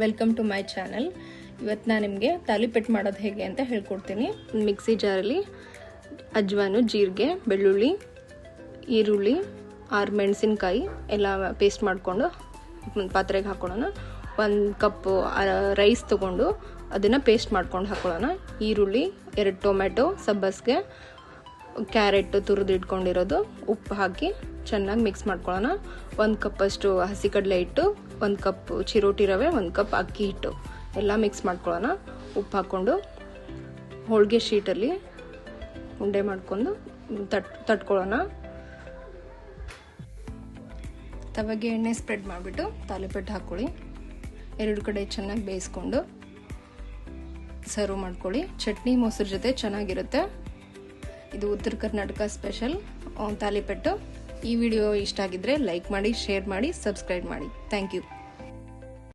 Welcome to my channel. ಇವತ್ತು ನಾನು ನಿಮಗೆ ತಾಲಿಪೆಟ್ಟು ಮಾಡೋದು ಹೇಗೆ ಅಂತ ಹೇಳ್ಕೊಡ್ತೀನಿ. ಮಿಕ್ಸಿ ಜಾರಲ್ಲಿ ಅಜ್ವಾನು, ಜೀರಿಗೆ, ಬೆಳ್ಳುಳ್ಳಿ, ಈರುಳ್ಳಿ, 6 ಮೆಣಸಿನ್ಕಾಯಿ ಎಲ್ಲ ಪೇಸ್ಟ್ ಮಾಡಿಕೊಂಡು ಪಾತ್ರೆಗೆ ಹಾಕೊಳ್ಳೋಣ. 1 ಕಪ್ ರೈಸ್ ತೊಗೊಂಡು ಅದನ್ನು ಪೇಸ್ಟ್ ಮಾಡ್ಕೊಂಡು ಹಾಕೊಳ್ಳೋಣ. ಈರುಳ್ಳಿ, 2 ಟೊಮೆಟೊ, ಸಬ್ಬಸಿಗೆ, ಕ್ಯಾರೆಟ್ ತುರಿದು ಇಟ್ಕೊಂಡಿರೋದು, ಉಪ್ಪು ಹಾಕಿ ಚೆನ್ನಾಗಿ ಮಿಕ್ಸ್ ಮಾಡ್ಕೊಳ್ಳೋಣ. 1 ಕಪ್ಪಷ್ಟು ಹಸಿ ಕಡಲೆ ಹಿಟ್ಟು, 1 ಕಪ್ ಚಿರೋಟಿ ರವೆ, 1 ಕಪ್ ಅಕ್ಕಿ ಹಿಟ್ಟು ಎಲ್ಲ ಮಿಕ್ಸ್ ಮಾಡ್ಕೊಳ್ಳೋಣ. ಉಪ್ಪು ಹಾಕ್ಕೊಂಡು ಹೋಳಿಗೆ ಶೀಟಲ್ಲಿ ಉಂಡೆ ಮಾಡ್ಕೊಂಡು ತಟ್ಕೊಳ್ಳೋಣ. ತವೆಗೆ ಎಣ್ಣೆ ಸ್ಪ್ರೆಡ್ ಮಾಡಿಬಿಟ್ಟು ತಾಲಿಪೆಟ್ಟು ಹಾಕ್ಕೊಳ್ಳಿ. 2 ಕಡೆ ಚೆನ್ನಾಗಿ ಬೇಯಿಸ್ಕೊಂಡು ಸರ್ವ್ ಮಾಡ್ಕೊಳ್ಳಿ. ಚಟ್ನಿ ಮೊಸರು ಜೊತೆ ಚೆನ್ನಾಗಿರುತ್ತೆ. ಇದು ಉತ್ತರ ಕರ್ನಾಟಕ ಸ್ಪೆಷಲ್ ತಾಲಿಪೆಟ್ಟು. ಈ ವಿಡಿಯೋ ಇಷ್ಟ ಆಗಿದ್ರೆ ಲೈಕ್ ಮಾಡಿ, ಶೇರ್ ಮಾಡಿ, ಸಬ್ಸ್ಕ್ರೈಬ್ ಮಾಡಿ. Thank you.